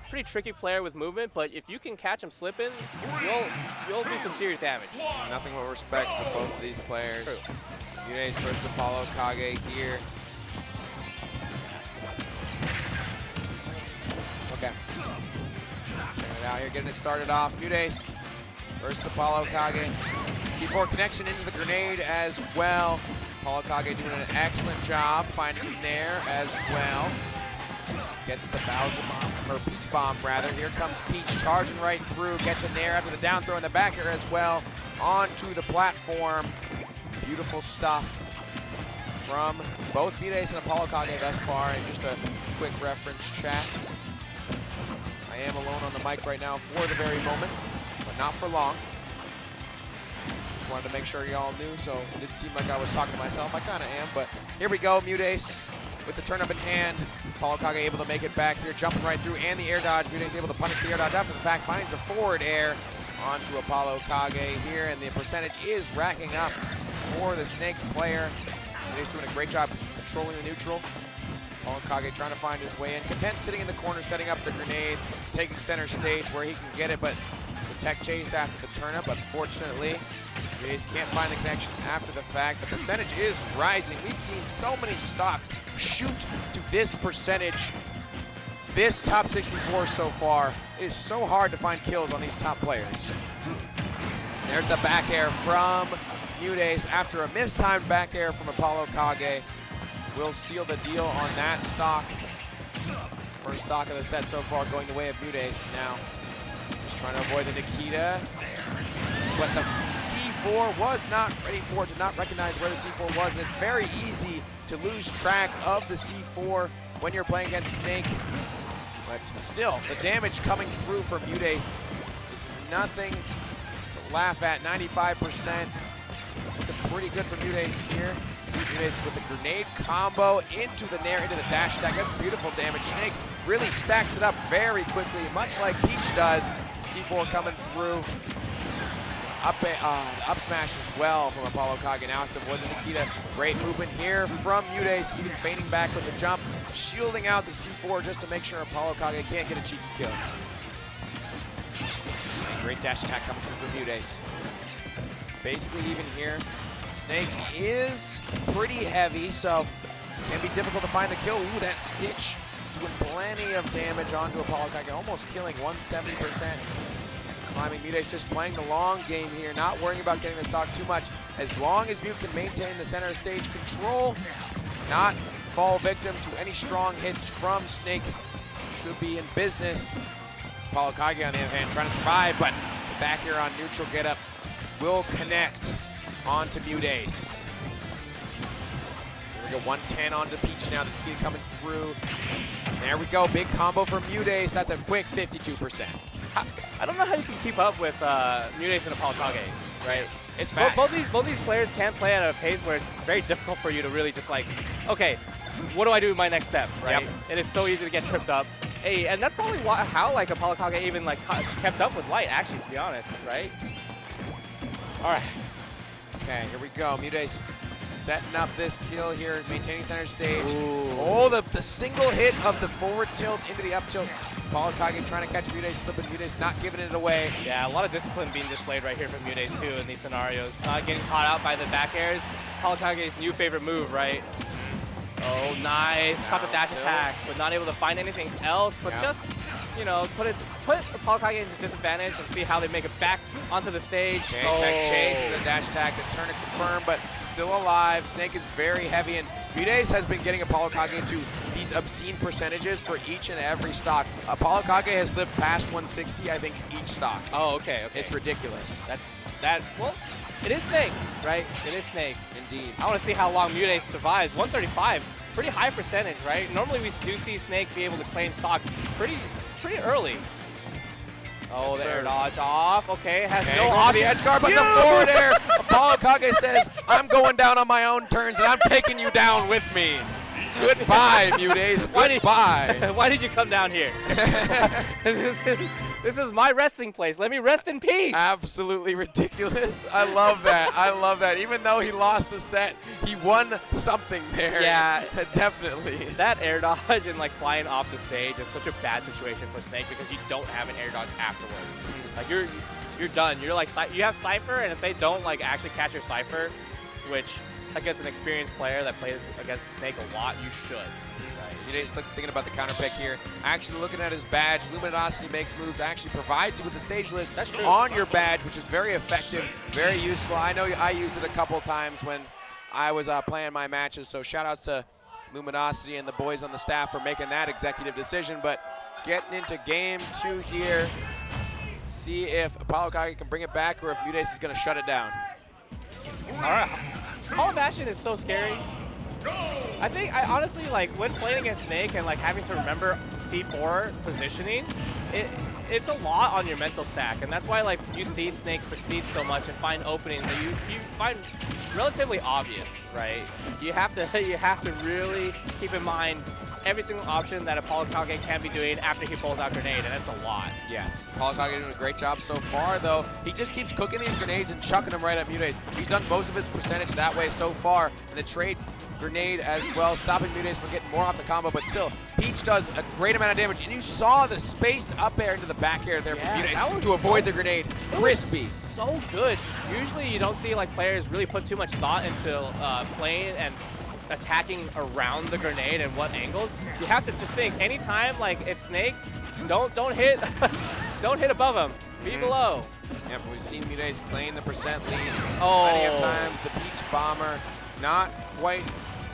Pretty tricky player with movement, but if you can catch him slipping, you'll do some serious damage. Nothing but respect for both of these players. MuteAce versus ApolloKage here. Okay. Checking it out here, getting it started off. MuteAce versus ApolloKage. C4 connection into the grenade as well. ApolloKage doing an excellent job finding him there as well. Gets the Bowser bomb, or Peach bomb rather. Here comes Peach charging right through, gets in there after the down throw in the back here as well. Onto the platform. Beautiful stuff from both MuteAce and ApolloKage thus far. And just a quick reference chat. I am alone on the mic right now for the very moment, but not for long. Just wanted to make sure y'all knew, so it didn't seem like I was talking to myself. I kind of am, but here we go. MuteAce with the turn up in hand. ApolloKage able to make it back here, jumping right through, and the air dodge. MuteAce able to punish the air dodge after the fact, finds a forward air onto ApolloKage here, and the percentage is racking up for the Snake player. MuteAce doing a great job controlling the neutral. ApolloKage trying to find his way in. Content sitting in the corner, setting up the grenades, taking center stage where he can get it, but the tech chase after the turn up. Unfortunately, MuteAce can't find the connection after the fact. The percentage is rising. We've seen so many stocks shoot to this percentage. This top 64 so far. It is so hard to find kills on these top players. There's the back air from MuteAce after a mistimed back air from ApolloKage. Will seal the deal on that stock. First stock of the set so far going the way of MuteAce. Now, just trying to avoid the Nikita. But the C4 was not ready for it, did not recognize where the C4 was, and it's very easy to lose track of the C4 when you're playing against Snake. But still, the damage coming through from MuteAce is nothing to laugh at. 95%. Looking pretty good for MuteAce here. MuteAce with the grenade combo into the nair, into the dash attack. That's beautiful damage. Snake really stacks it up very quickly, much like Peach does. C4 coming through. Up smash as well from ApolloKage. Now to avoid the Nikita. Great movement here from MuteAce, even feigning back with the jump, shielding out the C4 just to make sure ApolloKage can't get a cheeky kill. Great dash attack coming through from MuteAce. Basically even here. Snake is pretty heavy, so it can be difficult to find the kill. Ooh, that Stitch doing plenty of damage onto ApolloKage, almost killing 170%. Climbing. MuteAce just playing the long game here, not worrying about getting the stock too much. As long as Mute can maintain the center stage control, not fall victim to any strong hits from Snake, should be in business. ApolloKage on the other hand trying to survive, but the back here on neutral get up will connect onto MuteAce. Here we go, 110 onto Peach now, the key coming through. There we go, big combo from MuteAce. That's a quick 52%. I don't know how you can keep up with MuteAce and ApolloKage, right? It's fast. Both these players can play at a pace where it's very difficult for you to really just like, okay, what do I do in my next step, right? Yep. It is so easy to get tripped up. Hey, and that's probably how like ApolloKage even like kept up with Light, actually, to be honest, right? All right. Okay, here we go. MuteAce setting up this kill here, maintaining center stage. Ooh. Oh, the single hit of the forward tilt into the up tilt. ApolloKage trying to catch MuteAce, slipping. MuteAce not giving it away. Yeah, a lot of discipline being displayed right here from MuteAce too in these scenarios. Not getting caught out by the back airs. ApolloKage's new favorite move, right? Oh, nice. Caught the dash attack, but not able to find anything else. But just, you know, put ApolloKage into disadvantage and see how they make it back onto the stage. Tech chase with a dash attack to turn it confirmed, but still alive. Snake is very heavy, and MuteAce has been getting ApolloKage into these obscene percentages for each and every stock. ApolloKage has lived past 160, I think, each stock. Oh, okay. It's ridiculous. Well, it is Snake, right? It is Snake. Indeed. I want to see how long MuteAce survives. 135, pretty high percentage, right? Normally we do see Snake be able to claim stocks pretty early. Oh, the air dodge off. Okay, has no option. The edge guard, but the forward air. ApolloKage says, I'm going down on my own terms, and I'm taking you down with me. Goodbye, MuteAce. Goodbye. Why did you come down here? This is my resting place. Let me rest in peace. Absolutely ridiculous. I love that. I love that. Even though he lost the set, he won something there. Yeah. Definitely. That air dodge and like flying off the stage is such a bad situation for Snake because you don't have an air dodge afterwards. Like you're done. You're like, you have Cypher, and if they don't like actually catch your Cypher, which against an experienced player that plays against Snake a lot, you should. MuteAce thinking about the counter pick here. Actually looking at his badge, Luminosity makes moves, actually provides you with the stage list on your badge, which is very effective, very useful. I know I used it a couple times when I was playing my matches, so shout outs to Luminosity and the boys on the staff for making that executive decision. But getting into game 2 here, see if ApolloKage can bring it back or if MuteAce is going to shut it down. All right. Hollow Bastion is so scary. I think I honestly like when playing against Snake and like having to remember C4 positioning, it's a lot on your mental stack, and that's why like you see Snake succeed so much and find openings that you find relatively obvious, right? You have to really keep in mind every single option that ApolloKage can be doing after he pulls out grenade, and that's a lot. Yes, ApolloKage doing a great job so far, though. He just keeps cooking these grenades and chucking them right at MuteAce. He's done most of his percentage that way so far, and the trade grenade as well, stopping MuteAce from getting more off the combo, but still, Peach does a great amount of damage, and you saw the spaced up air into the back air there from MuteAce to avoid the grenade. Crispy. So good. Usually you don't see like players really put too much thought into playing and attacking around the grenade and what angles. You have to just think anytime like it's Snake, don't hit don't hit above him. Be below. Yep, we've seen MuteAce playing the percent lead plenty of times. The Peach Bomber not quite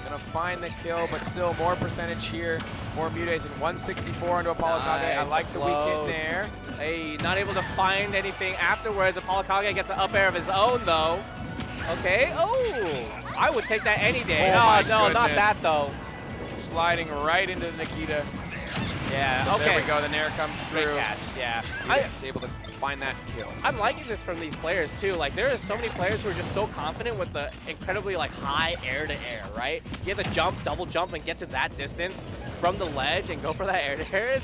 gonna find the kill, but still more percentage here for MuteAce, and 164 into ApolloKage. Nice, I like the weekend there. Hey, not able to find anything afterwards. ApolloKage gets an up air of his own though. Okay, oh, I would take that any day. Oh no, not that though. Sliding right into the Nikita. Yeah, But okay. there we go, the Nair comes through. Great catch, yeah. MuteAce able to find that kill. I'm liking this from these players too. Like there are so many players who are just so confident with the incredibly like high air to air, right? You have to jump, double jump, and get to that distance from the ledge and go for that air to air.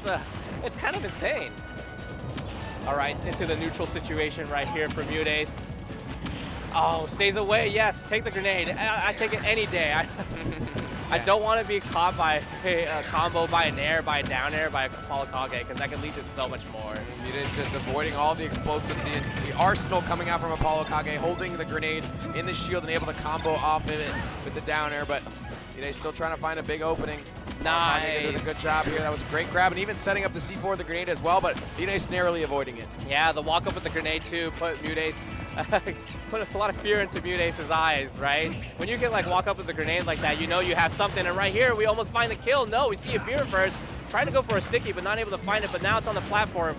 It's kind of insane. All right, into the neutral situation right here for MuteAce. Oh, stays away. Yes, take the grenade. I take it any day. I don't want to be caught by a combo, by an air, by a down air, by a ApolloKage, because that can lead to so much more. MuteAce just avoiding all the explosive, the arsenal coming out from ApolloKage, holding the grenade in the shield and able to combo off of it with the down air, but MuteAce still trying to find a big opening. Nice. Doing a good job here. That was a great grab, and even setting up the C4 of the grenade as well, but MuteAce narrowly avoiding it. Yeah, the walk up with the grenade too put MuteAce, put a lot of fear into MuteAce's eyes, right? When you can like walk up with a grenade like that, you know you have something, and right here we almost find the kill. No, we see a fear first, trying to go for a sticky, but not able to find it, but now it's on the platform.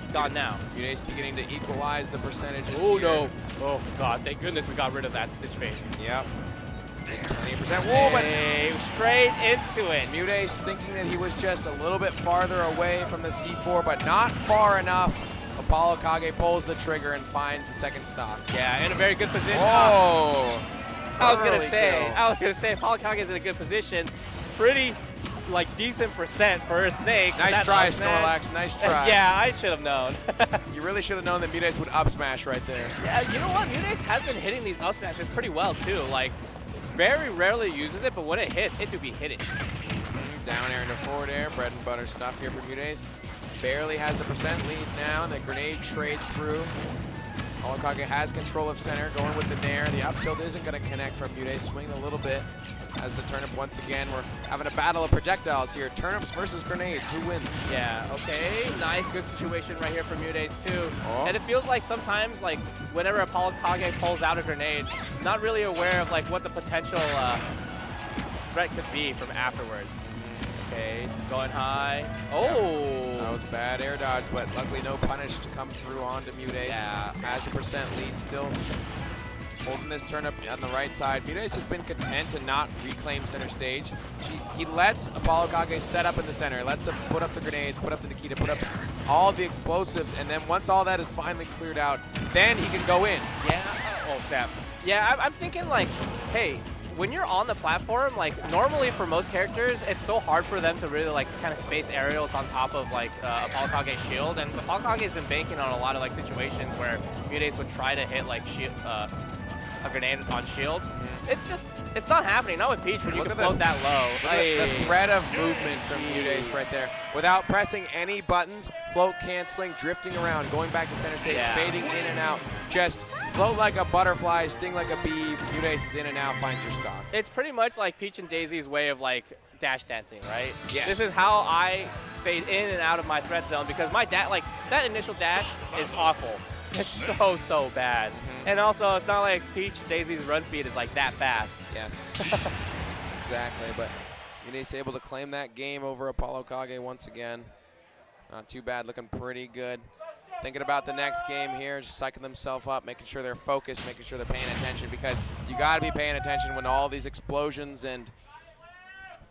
It's gone now. MuteAce beginning to equalize the percentages. Oh here. no. Oh god, thank goodness we got rid of that Stitch face. Yep. 28%. Whoa, but hey, straight into it. MuteAce thinking that he was just a little bit farther away from the C4, but not far enough. ApolloKage pulls the trigger and finds the second stock. Yeah, in a very good position. Oh! I was gonna say ApolloKage is in a good position. Pretty like decent percent for a Snake. Nice try, Snorlax. Nice try. Yeah, I should have known. You really should have known that MuteAce would up smash right there. Yeah, you know what? MuteAce has been hitting these up smashes pretty well too. Like, very rarely uses it, but when it hits, it do be hitting. Down air into forward air, bread and butter stuff here for MuteAce. Barely has the percent lead now, and the grenade trades through. ApolloKage has control of center, going with the Nair. The up tilt isn't going to connect from MuteAce, swinging a little bit. As the turnip once again, we're having a battle of projectiles here. Turnips versus grenades, who wins? Yeah, okay, nice, good situation right here for MuteAce too. Oh. And it feels like sometimes, like, whenever ApolloKage pulls out a grenade, not really aware of like what the potential threat could be from afterwards. Okay, going high. Oh! That was bad air dodge, but luckily no punish to come through onto MuteAce. Yeah. Has the percent lead still. Holding this turnip on the right side. MuteAce has been content to not reclaim center stage. He lets ApolloKage set up in the center, lets him put up the grenades, put up the Nikita, put up all the explosives, and then once all that is finally cleared out, then he can go in. Yeah. Oh, snap. Yeah, I'm thinking like, hey, when you're on the platform, like normally for most characters, it's so hard for them to really like kind of space aerials on top of like ApolloKage's shield, and ApolloKage's been banking on a lot of like situations where MuteAce would try to hit like shield, a grenade on shield. It's not happening. Not with Peach when you can float that low. The threat of movement from MuteAce right there. Without pressing any buttons, float canceling, drifting around, going back to center stage, fading in and out. Just float like a butterfly, sting like a bee. MuteAce is in and out, finds your stock. It's pretty much like Peach and Daisy's way of like dash dancing, right? Yes. This is how I fade in and out of my threat zone because my that initial dash is awful. It's so bad. And also, it's not like Peach and Daisy's run speed is like that fast. Yes. Exactly, but MuteAce able to claim that game over ApolloKage once again. Not too bad, looking pretty good. Thinking about the next game here, just psyching themselves up, making sure they're focused, making sure they're paying attention, because you got to be paying attention when all these explosions and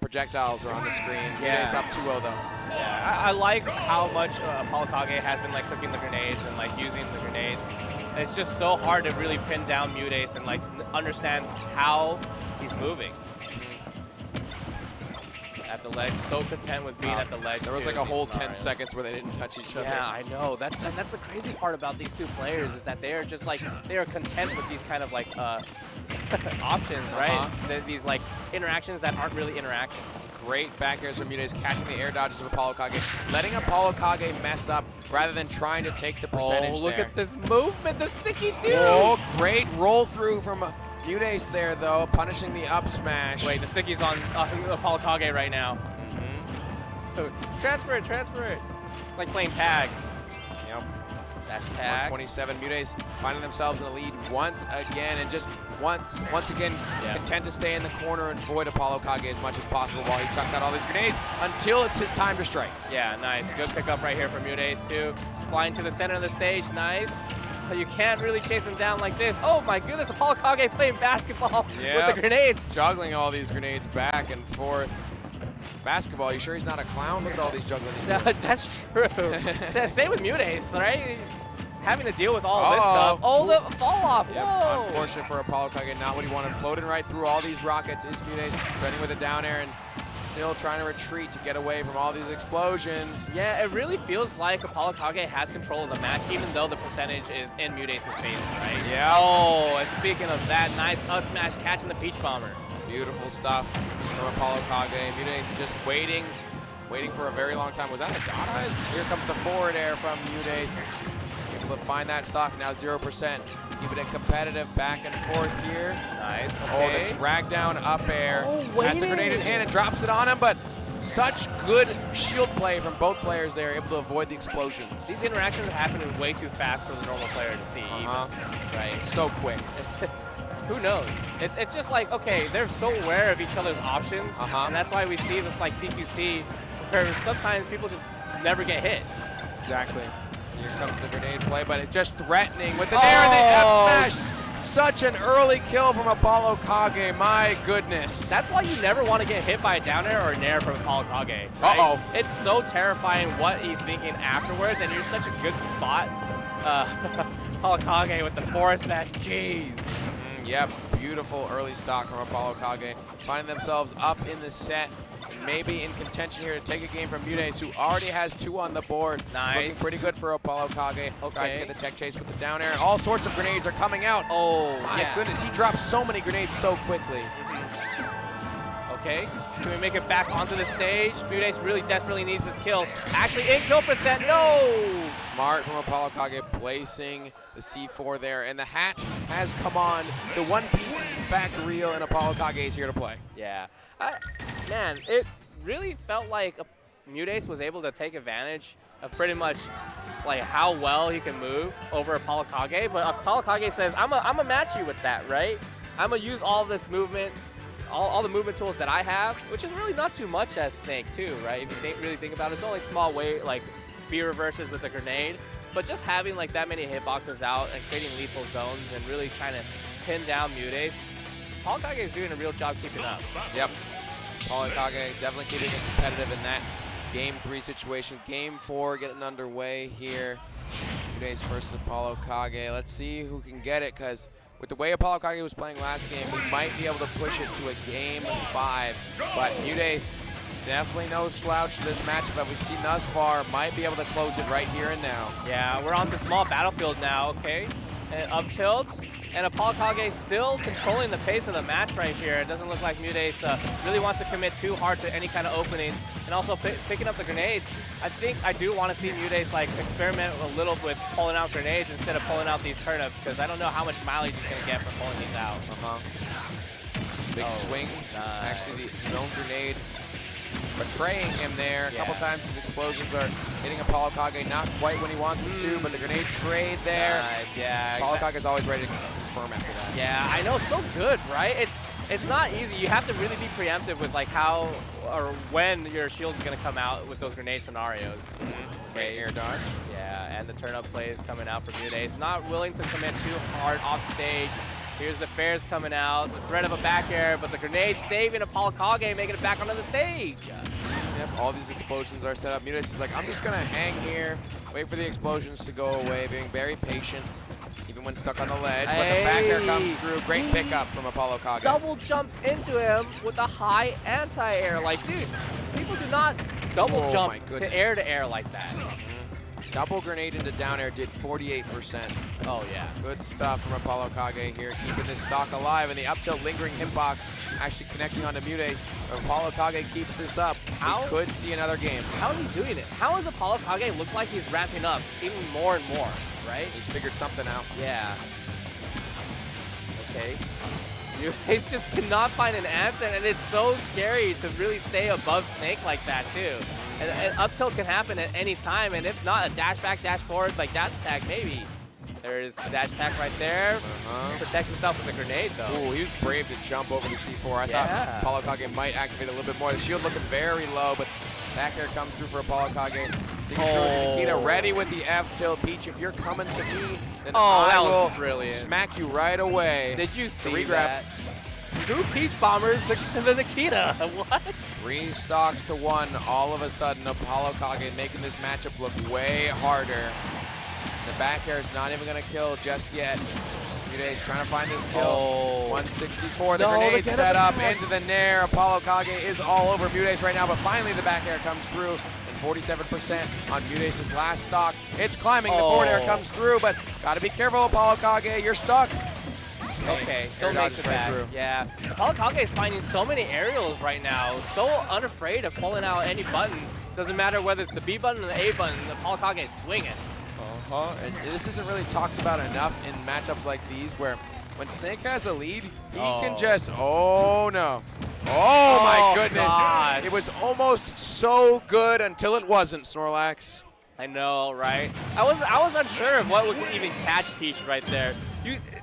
projectiles are on the screen. MuteAce up 2-0 though. Yeah, I like how much ApolloKage has been like cooking the grenades and like using the grenades. And it's just so hard to really pin down MuteAce and like understand how he's moving. At the ledge, so content with being at the ledge. There was like a whole 10 seconds where they didn't touch each other. Yeah, I know. That's the crazy part about these two players is that they are just like they are content with these kind of like options, right? These like interactions that aren't really interactions. Great back airs from MuteAce, catching the air dodges of ApolloKage, letting ApolloKage mess up rather than trying to take the percentage. Oh, look at this movement, the sticky too. Oh, great roll through from MuteAce there though, punishing the up smash. Wait, the sticky's on ApolloKage right now. So transfer it. It's like playing tag. Yep. That's tag. 127, MuteAce finding themselves in the lead once again, and just once again content to stay in the corner and avoid ApolloKage as much as possible while he chucks out all these grenades until it's his time to strike. Yeah, nice. Good pickup right here from MuteAce too. Flying to the center of the stage, nice. You can't really chase him down like this. Oh my goodness, ApolloKage playing basketball with the grenades. Juggling all these grenades back and forth. Basketball, you sure he's not a clown? Look at all these juggling. That's true. Same with MuteAce, right? Having to deal with all this stuff. Oh, the fall off. Yep. Whoa. Unfortunate for ApolloKage, not what he wanted. Floating right through all these rockets is MuteAce, running with a down air and still trying to retreat to get away from all these explosions. Yeah, it really feels like ApolloKage has control of the match, even though the percentage is in MuteAce's favor, right? Yeah. Oh, and speaking of that, nice up smash catching the Peach Bomber. Beautiful stuff from ApolloKage. MuteAce just waiting for a very long time. Was that a dot? Here comes the forward air from MuteAce. Able to find that stock, now 0%. Keeping it competitive back and forth here. Nice. Okay. Oh, the drag down up air. Has the grenade in hand and drops it on him, but such good shield play from both players there, able to avoid the explosions. These interactions are happening way too fast for the normal player to see, right? So quick. Who knows? It's just like, okay, they're so aware of each other's options, and that's why we see this like CQC, where sometimes people just never get hit. Exactly. Here comes the grenade play, but it's just threatening with the nair and the F smash. Such an early kill from ApolloKage, my goodness. That's why you never want to get hit by a down air or a nair from ApolloKage. Right? It's so terrifying what he's thinking afterwards, and you're such a good spot. ApolloKage with the forest smash, jeez. Yep, beautiful early stock from ApolloKage. Finding themselves up in the set. Maybe in contention here to take a game from MuteAce, who already has 2 on the board. Nice. Looking pretty good for ApolloKage. Okay. Tries to get the tech chase with the down air. All sorts of grenades are coming out. Oh, my goodness, he drops so many grenades so quickly. Okay, can we make it back onto the stage? MuteAce really desperately needs this kill. Actually, in kill percent, no! Smart from ApolloKage, placing the C4 there, and the hat has come on. The One Piece is in fact real, and ApolloKage is here to play. Yeah, man, it really felt like MuteAce was able to take advantage of pretty much like how well he can move over ApolloKage, but ApolloKage says, I'm a match you with that, right? I'm gonna use all this movement, all the movement tools that I have, which is really not too much as Snake too, right? If you really think about it, it's only small weight, like spear reverses with a grenade, but just having like that many hitboxes out and creating lethal zones and really trying to pin down MuteAce, ApolloKage is doing a real job keeping up. Yep, ApolloKage definitely keeping it competitive in that Game 3 situation. Game 4 getting underway here. MuteAce versus ApolloKage. Let's see who can get it, because with the way ApolloKage was playing last game, we might be able to push it to a game 5. But MuteAce, definitely no slouch to this matchup that we've seen thus far. Might be able to close it right here and now. Yeah, we're on to small battlefield now, okay? And up tilts, and ApolloKage still controlling the pace of the match right here. It doesn't look like MuteAce really wants to commit too hard to any kind of openings, and also picking up the grenades. I do want to see MuteAce like experiment a little with pulling out grenades instead of pulling out these turnips, because I don't know how much mileage he's going to get from pulling these out. Big swing. Nice. Actually, his own grenade betraying him there. A couple times his explosions are hitting ApolloKage, not quite when he wants them to, but the grenade trade there. Nice, yeah. ApolloKage is always ready to confirm after that. Yeah, I know, so good, right? It's not easy. You have to really be preemptive with like how or when your shield is going to come out with those grenade scenarios. Okay, air dodge. Yeah, and the turn-up plays coming out for MuteAce. Not willing to commit too hard off stage. Here's the fares coming out, the threat of a back air, but the grenade saving ApolloKage, making it back onto the stage. Yep, all these explosions are set up. MuteAce is like, I'm just gonna hang here, wait for the explosions to go away, being very patient, even when stuck on the ledge. But the back air comes through. Great pickup from ApolloKage. Double jumped into him with a high anti-air. Like, dude, people do not double jump to air like that. Double grenade into down air did 48%. Oh, yeah. Good stuff from ApolloKage here, keeping this stock alive. And the up tilt lingering hitbox actually connecting onto MuteAce. If ApolloKage keeps this up, we could see another game. How is he doing it? How does ApolloKage look like he's ramping up even more and more, right? He's figured something out. Yeah. Okay. MuteAce just cannot find an answer, and it's so scary to really stay above Snake like that, too. And up tilt can happen at any time, and if not, a dash back, dash forward, like dash attack, maybe. There's the dash attack right there. Protects himself with a grenade, though. Ooh, he was brave to jump over the C4. I thought ApolloKage might activate a little bit more. The shield looking very low, but back air comes through for ApolloKage. Nikita ready with the F tilt. Peach, if you're coming to me, then I will smack you right away. Did you see that? 2 Peach Bombers, the Nikita. What? 3 stocks to 1. All of a sudden, ApolloKage making this matchup look way harder. The back air is not even going to kill just yet. MuteAce trying to find this kill. 164. The grenade set up into the nair. ApolloKage is all over MuteAce right now, but finally the back air comes through. And 47% on MuteAce's last stock. It's climbing. The forward air comes through, but got to be careful, ApolloKage. You're stuck. Okay, still makes it back. Yeah, ApolloKage is finding so many aerials right now. So unafraid of pulling out any button. Doesn't matter whether it's the B button or the A button. ApolloKage is swinging. And this isn't really talked about enough in matchups like these, where when Snake has a lead, he can just, my goodness. God. It was almost so good until it wasn't, Snorlax. I know, right? I was unsure of what would even catch Peach right there.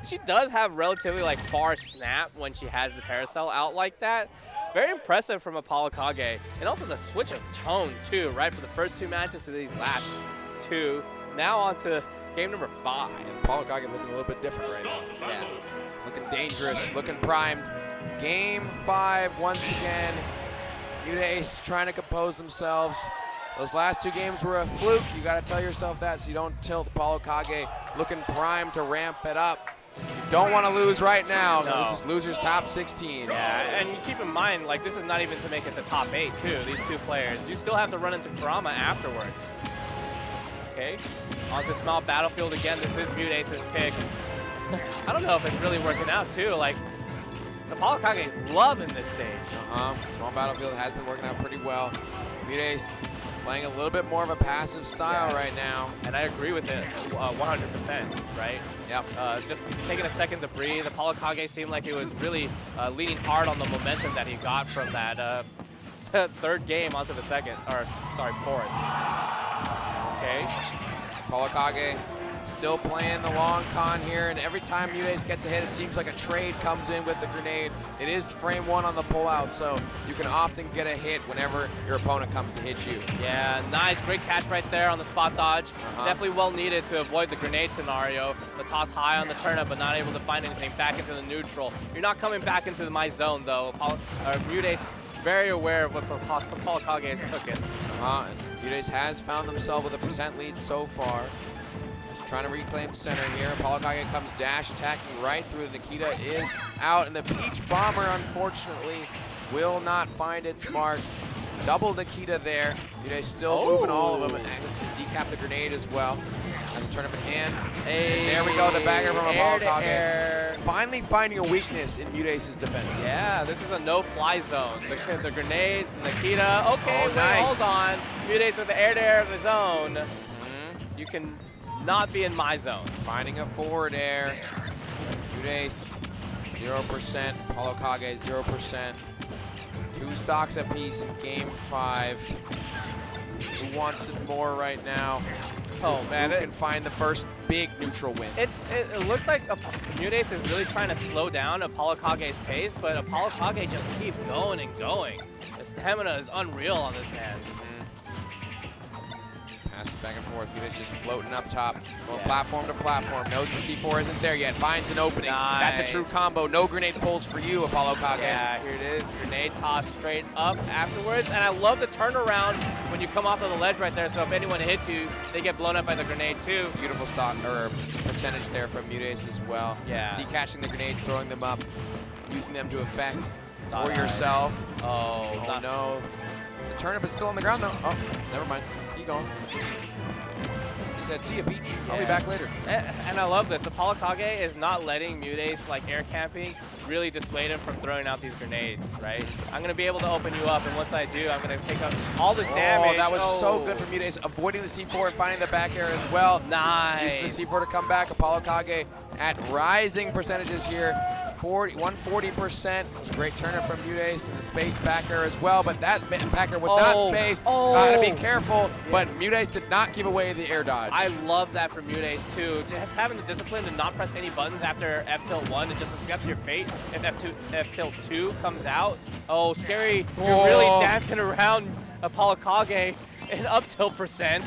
She does have relatively like far snap when she has the Paracel out like that. Very impressive from ApolloKage. And also the switch of tone too, right? For the first 2 matches to these last 2. Now on to game number 5. ApolloKage looking a little bit different right now. Yeah. Looking dangerous, looking primed. Game 5 once again. MuteAce trying to compose themselves. Those last 2 games were a fluke. You got to tell yourself that so you don't tilt. ApolloKage looking primed to ramp it up. You don't want to lose right now. No. This is losers top 16. Yeah, and you keep in mind, like, this is not even to make it the top 8 too, these 2 players. You still have to run into Kurama afterwards. Okay, on to small battlefield again. This is MuteAce's pick. I don't know if it's really working out too. Like, ApolloKage is loving this stage. Small battlefield has been working out pretty well. MuteAce playing a little bit more of a passive style right now. And I agree with it 100%, right? Yep. Just taking a second to breathe. ApolloKage seemed like it was really leaning hard on the momentum that he got from that 3rd game onto the 4th. Okay. ApolloKage still playing the long con here, and every time MuteAce gets a hit, it seems like a trade comes in with the grenade. It is frame 1 on the pullout, so you can often get a hit whenever your opponent comes to hit you. Yeah, nice. Great catch right there on the spot dodge. Definitely well needed to avoid the grenade scenario. The toss high on the turnip, but not able to find anything back into the neutral. You're not coming back into my zone, though. MuteAce very aware of what ApolloKage is cooking. And MuteAce has found themselves with a % lead so far. Just trying to reclaim center here. ApolloKage comes dash attacking right through. Nikita is out, and the Peach Bomber, unfortunately, will not find its mark. Double Nikita there. MuteAce still moving all of them. And Z-cap the grenade as well. Has a tournament hand. Hey, there we go, the bagger from ApolloKage. Finally finding a weakness in MuteAce's defense. Yeah, this is a no-fly zone. The grenades, the Nikita. Okay, wait, nice. hold on. MuteAce with the air-to-air of his own. You can not be in my zone. Finding a forward air. MuteAce, 0%. ApolloKage, 0%. 2 stocks apiece in game 5. Who wants it more right now? Oh man, Who can find the first big neutral win? It looks like MuteAce is really trying to slow down ApolloKage's pace, but ApolloKage just keeps going and going. The stamina is unreal on this man. Passes back and forth. MuteAce just floating up top, going platform to platform. Knows the C4 isn't there yet. Finds an opening. Nice. That's a true combo. No grenade pulls for you, ApolloKage. Yeah, here it is. Grenade toss straight up afterwards. And I love the turnaround when you come off of the ledge right there. So if anyone hits you, they get blown up by the grenade too. Beautiful stock or percentage there from MuteAce as well. Yeah. See, catching the grenade, throwing them up, using them to effect for yourself. Oh No. The turnip is still on the ground though. Oh, never mind. Keep going. He said, see ya, Peach. I'll be back later. And I love this. ApolloKage is not letting MuteAce, like air camping, really dissuade him from throwing out these grenades, right? I'm going to be able to open you up, and once I do, I'm going to take up all this damage. Oh, that was so good for MuteAce, avoiding the C4 and finding the back air as well. Nice. Using the C4 to come back. ApolloKage at rising percentages here. 140%. Great turn-up from MuteAce and the spaced back air as well, but that back air was not spaced. Gotta be careful, but MuteAce did not give away the air dodge. I love that from MuteAce too. Just having the discipline to not press any buttons after F-tilt-1 and just accept your fate if F-tilt-2 comes out. Oh, scary. You're really dancing around ApolloKage in up-tilt percent.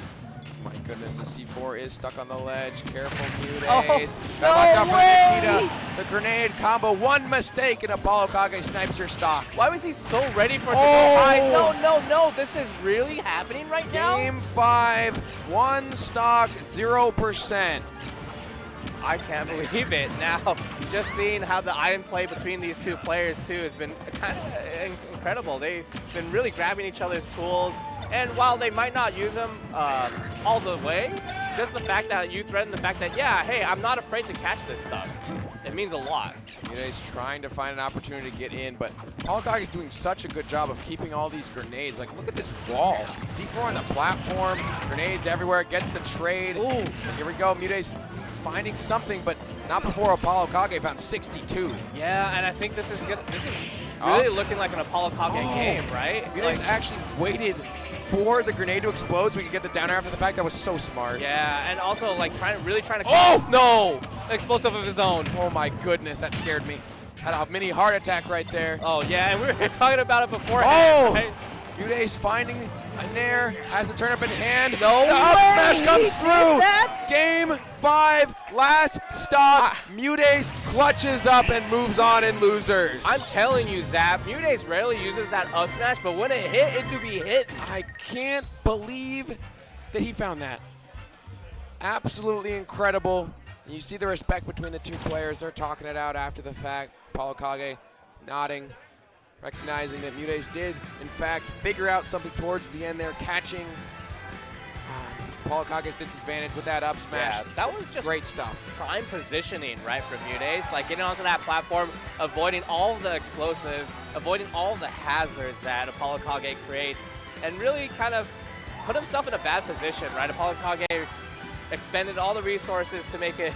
My goodness, the C4 is stuck on the ledge. Careful, MuteAce. Oh, Gotta watch out no for Nikita. The grenade combo, one mistake, and ApolloKage snipes your stock. Why was he so ready for it to go high? No. This is really happening right now? Game 5, 1 stock, 0%. I can't believe it. Now, just seeing how the item play between these two players too has been kind of incredible. They've been really grabbing each other's tools. And while they might not use them all the way, just the fact that you threaten the fact that, yeah, hey, I'm not afraid to catch this stuff. It means a lot. MuteAce trying to find an opportunity to get in, but ApolloKage is doing such a good job of keeping all these grenades. Like, look at this wall. C4 on the platform, grenades everywhere, gets the trade. Ooh, here we go, MuteAce finding something, but not before ApolloKage found 62. Yeah, and I think this is good. This is really looking like an ApolloKage game, right? MuteAce actually waited for the grenade to explode so we could get the down air after the fact. That was so smart. Yeah, and also like really trying to. Oh no! Explosive of his own. Oh my goodness, that scared me. Had a mini heart attack right there. Oh yeah, and we were talking about it beforehand. Oh! Right? MuteAce finding an air, has the turnip in hand. No the up smash comes through. Game 5, last stop. MuteAce clutches up and moves on in losers. I'm telling you, Zap, MuteAce rarely uses that up smash, but when it hit, it do be hit. I can't believe that he found that. Absolutely incredible. You see the respect between the two players. They're talking it out after the fact. ApolloKage nodding, recognizing that MuteAce did, in fact, figure out something towards the end there, catching ApolloKage's disadvantage with that up smash. Yeah, that was just great stuff. Prime positioning, right, from MuteAce. Like getting onto that platform, avoiding all the explosives, avoiding all the hazards that ApolloKage creates, and really kind of put himself in a bad position, right? ApolloKage expended all the resources to make it